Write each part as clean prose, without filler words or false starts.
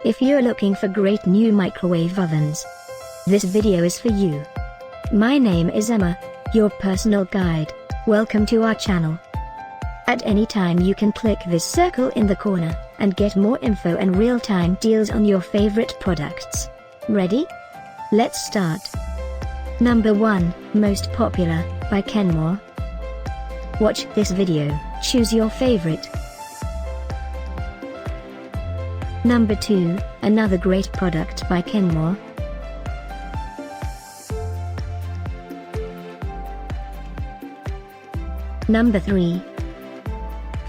If you're looking for great new microwave ovens, this video is for you. My name is Emma, your personal guide. Welcome to our channel. At any time you can click this circle in the corner, and get more info and real-time deals on your favorite products. Ready? Let's start. Number 1, Most Popular, by Kenmore. Watch this video, choose your favorite. Number 2, another great product by Kenmore. Number 3.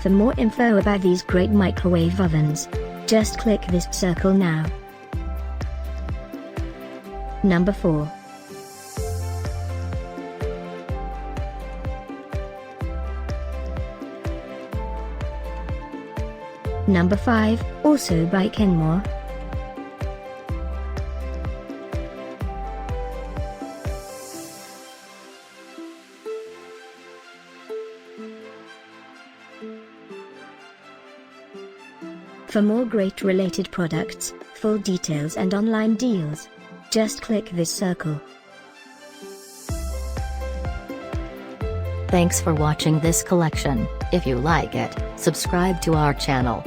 For more info about these great microwave ovens, just click this circle now. Number 4. Number 5, also by Kenmore. For more great related products, full details and online deals, just click this circle. Thanks for watching this collection. If you like it, subscribe to our channel.